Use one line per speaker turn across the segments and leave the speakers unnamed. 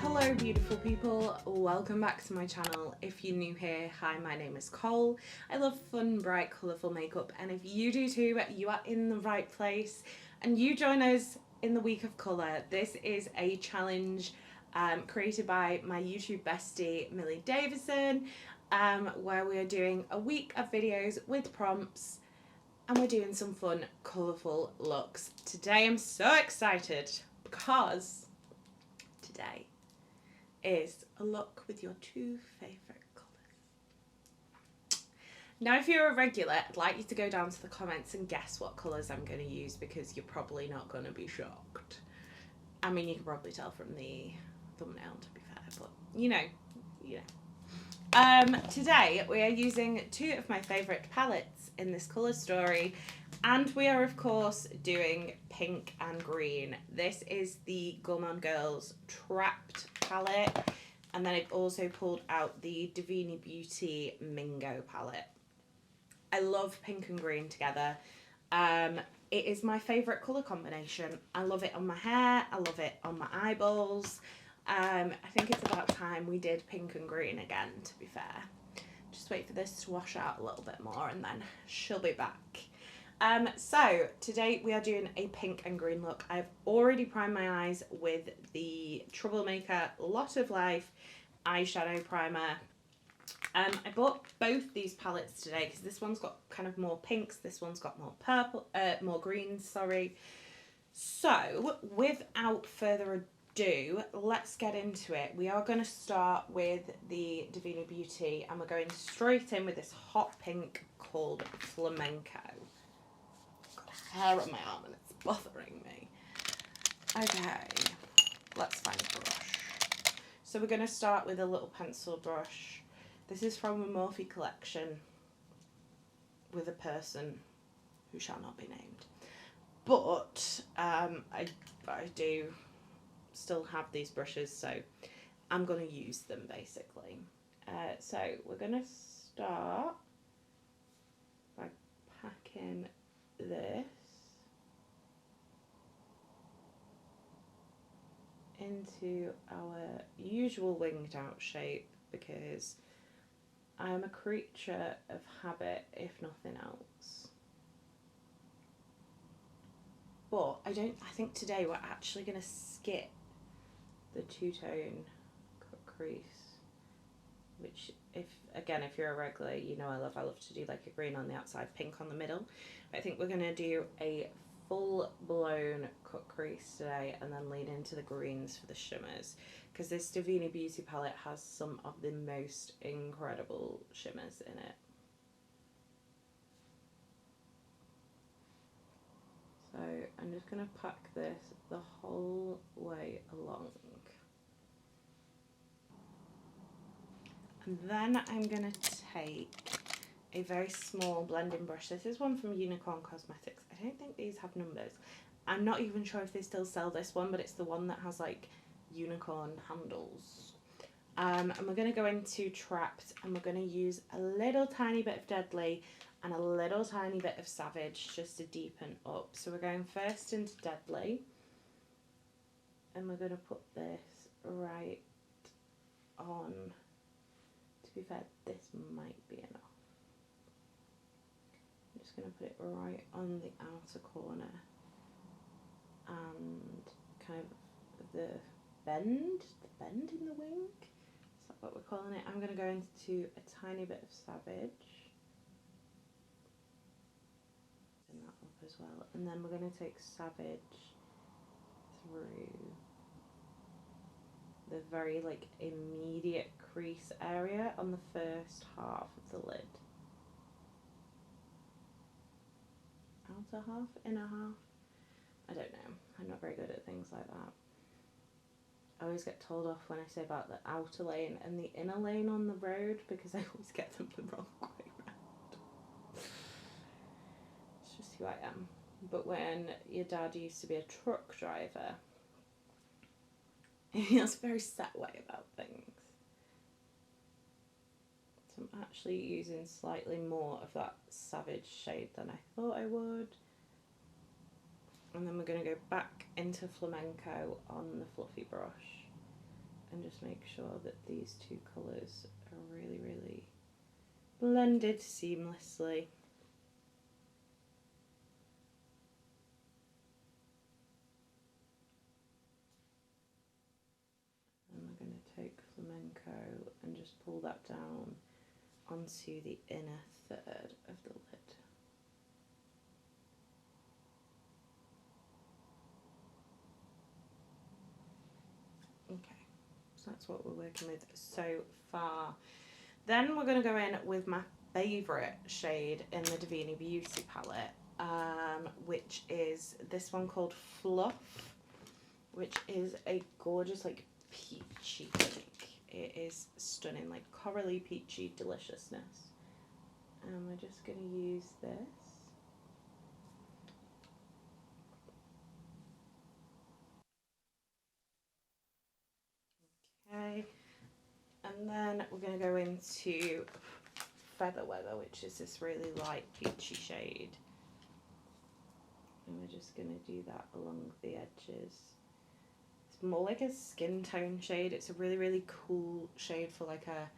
Hello beautiful people, welcome back to my channel. If you're new here, hi, my name is Cole. I love fun, bright, colourful makeup, and if you do too, you are in the right place and you join us in the week of colour. This is a challenge created by my YouTube bestie Millie Davison, where we are doing a week of videos with prompts and we're doing some fun, colourful looks. Today I'm so excited because today is a look with your two favourite colours. Now if you're a regular, I'd like you to go down to the comments and guess what colours I'm going to use, because you're probably not going to be shocked. I mean, you can probably tell from the thumbnail, to be fair, but you know. Today we are using two of my favourite palettes in this colour story, and we are of course doing pink and green. This is the Gourmand Girls Trapped palette, and then I've also pulled out the Divini Beauty Mingo palette. I love pink and green together. It is my favourite colour combination. I love it on my hair, I love it on my eyeballs. I think it's about time we did pink and green again, to be fair. Just wait for this to wash out a little bit more and then she'll be back. So today we are doing a pink and green look. I've already primed my eyes with the Troublemaker Lot of Life eyeshadow primer. I bought both these palettes today because this one's got kind of more pinks, this one's got more purple, more greens, sorry. So without further ado, let's get into it. We are going to start with the Divini Beauty and we're going straight in with this hot pink called Flamenco. I've got hair on my arm and it's bothering me. Okay, let's find a brush. So we're going to start with a little pencil brush. This is from a Morphe collection with a person who shall not be named. But I do still have these brushes, so I'm going to use them basically. So we're going to start by packing this into our usual winged out shape, because I am a creature of habit if nothing else. But I think today we're actually going to skip the two-tone cut crease, which if you're a regular, you know I love to do like a green on the outside, pink on the middle. I think we're going to do a full-blown cut crease today and then lean into the greens for the shimmers, because this Divini Beauty palette has some of the most incredible shimmers in it. So I'm just going to pack this the whole way along. And then I'm going to take a very small blending brush. This is one from Unicorn Cosmetics. I don't think these have numbers. I'm not even sure if they still sell this one, but it's the one that has like unicorn handles. And we're going to go into Trapped and we're going to use a little tiny bit of Deadly and a little tiny bit of Savage just to deepen up. So we're going first into Deadly and we're going to put this right on. To be fair, this might be enough. I'm just going to put it right on the outer corner and kind of the bend in the wing. Is that what we're calling it? I'm going to go into a tiny bit of Savage. And that up as well. And then we're going to take Savage through the very like immediate crease area on the first half of the lid. Outer half, inner half. I don't know. I'm not very good at things like that. I always get told off when I say about the outer lane and the inner lane on the road because I always get them the wrong way round. It's just who I am. But when your dad used to be a truck driver, he has a very set way about things. So I'm actually using slightly more of that Savage shade than I thought I would. And then we're going to go back into flamenco on the fluffy brush and just make sure that these two colours are really, really blended seamlessly. And we're going to take flamenco and just pull that down onto the inner third of the lid. Okay, so that's what we're working with so far. Then we're going to go in with my favourite shade in the Davini Beauty palette, which is this one called Fluff, which is a gorgeous like peachy pink. It is stunning, like corally peachy deliciousness. And we're just going to use this. Okay, and then we're going to go into Feather Weather, which is this really light peachy shade. And we're just going to do that along the edges. It's more like a skin tone shade. It's a really, really cool shade for like a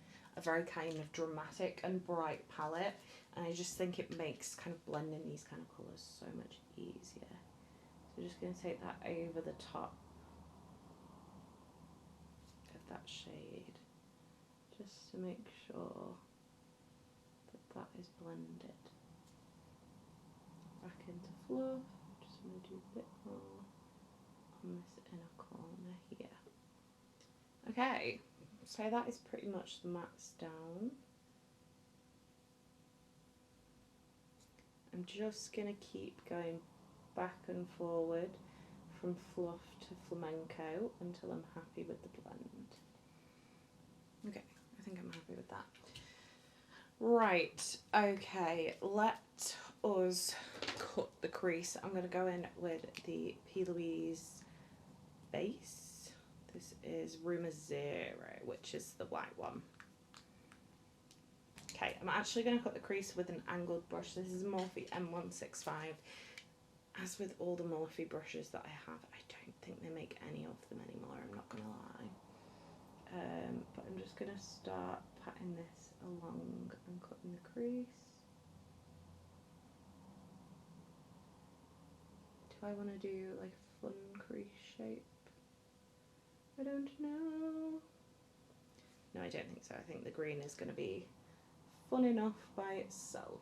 very kind of dramatic and bright palette. And I just think it makes kind of blending these kind of colours so much easier. So we're just going to take that over the top of that shade, just to make sure that that is blended. Back into Fluff, just going to do a bit more on this inner corner here. Okay, so that is pretty much the mats down. I'm just going to keep going back and forward from Fluff to Flamenco until I'm happy with the blend. Okay, I think I'm happy with that. Right, okay, let us cut the crease. I'm going to go in with the P. Louise base. This is Rumor Zero, which is the white one. Okay, I'm actually going to cut the crease with an angled brush. This is Morphe M165. As with all the Morphe brushes that I have, I don't think they make any of them anymore, I'm not going to lie. But I'm just going to start patting this along and cutting the crease. Do I want to do like a fun crease shape? I don't know. No, I don't think so. I think the green is going to be fun enough by itself.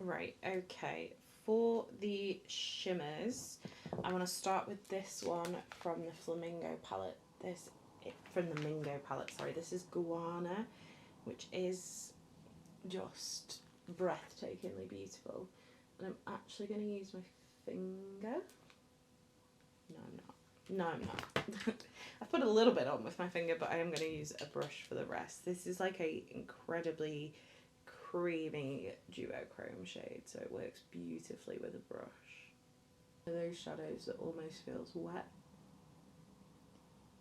Right, okay. For the shimmers, I want to start with this one from the Flamingo palette. From the Mingo palette, sorry. This is Guana, which is just breathtakingly beautiful. And I'm actually going to use my finger. No, I'm not. No, I'm not. I've put a little bit on with my finger, but I am going to use a brush for the rest. This is like a incredibly creamy duochrome shade, so it works beautifully with a brush. Those shadows that almost feels wet.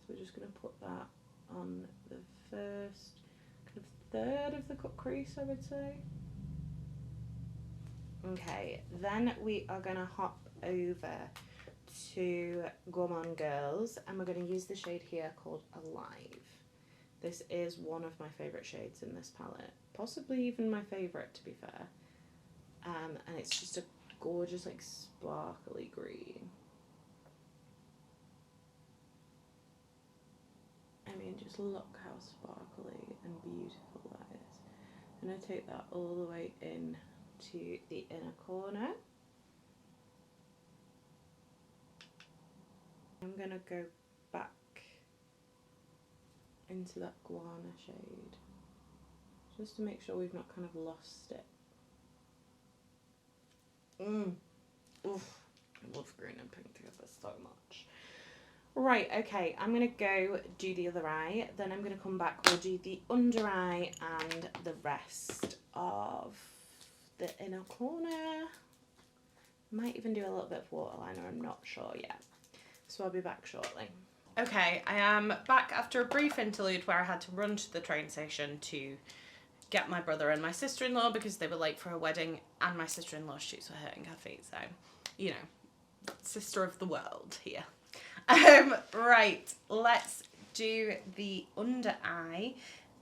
So we're just going to put that on the first kind of third of the cut crease, I would say. Okay, then we are going to hop over to Gourmand Girls, and we're going to use the shade here called Alive. This is one of my favourite shades in this palette, possibly even my favourite, to be fair. And it's just a gorgeous, like, sparkly green. I mean, just look how sparkly and beautiful that is. I'm going to take that all the way in to the inner corner. I'm going to go back into that Guana shade, just to make sure we've not kind of lost it. Oof, I love green and pink together so much. Right, okay, I'm going to go do the other eye, then I'm going to come back, we'll do the under eye and the rest of the inner corner. Might even do a little bit of waterliner, I'm not sure yet. So I'll be back shortly. Okay, I am back after a brief interlude where I had to run to the train station to get my brother and my sister-in-law because they were late for a wedding, and my sister-in-law's shoes were hurting her feet, so, you know, sister of the world here. Right, let's do the under eye.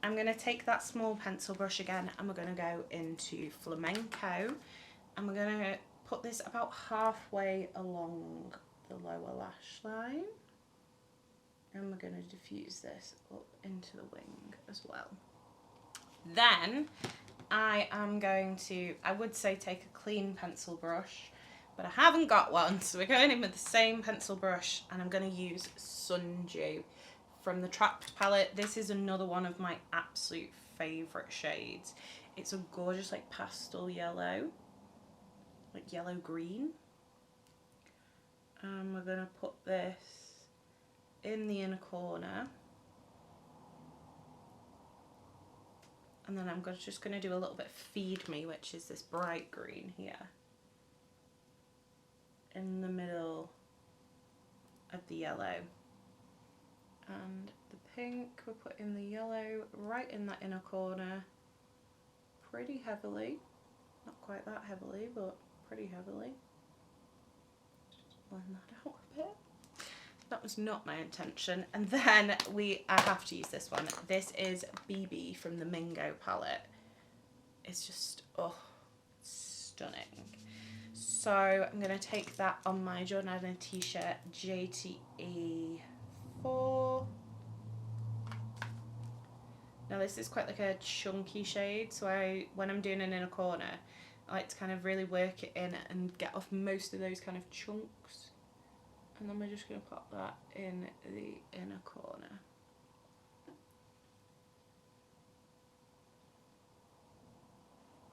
I'm going to take that small pencil brush again and we're going to go into Flamenco, and we're going to put this about halfway along the lower lash line, and we're going to diffuse this up into the wing as well. Then I am going to, I would say take a clean pencil brush, but I haven't got one, so we're going in with the same pencil brush, and I'm going to use Sundew from the Trapped palette. This is another one of my absolute favourite shades. It's a gorgeous like pastel yellow, like yellow green. And we're going to put this in the inner corner. And then I'm just going to do a little bit of Feed Me, which is this bright green here, in the middle of the yellow. And the pink, we're putting the yellow right in that inner corner, pretty heavily. Not quite that heavily, but pretty heavily. Just blend that out a bit. That was not my intention. And then I have to use this one. This is BB from the Mingo palette. It's just, oh, stunning. So I'm going to take that on my Jordan Allen t-shirt JTE 4. Now this is quite like a chunky shade, so when I'm doing an inner corner, I like to kind of really work it in and get off most of those kind of chunks. And then we're just going to pop that in the inner corner.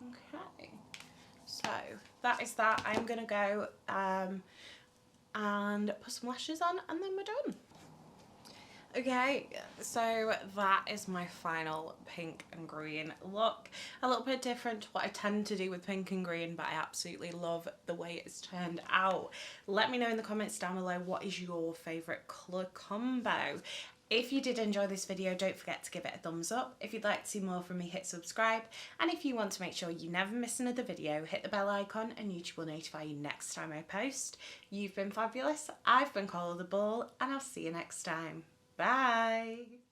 Okay, so that is that. I'm going to go and put some lashes on, and then we're done. Okay, so that is my final pink and green look. A little bit different to what I tend to do with pink and green, but I absolutely love the way it's turned out. Let me know in the comments down below, what is your favourite colour combo? If you did enjoy this video, don't forget to give it a thumbs up. If you'd like to see more from me, hit subscribe. And if you want to make sure you never miss another video, hit the bell icon and YouTube will notify you next time I post. You've been fabulous, I've been Cola the Ball, and I'll see you next time. Bye!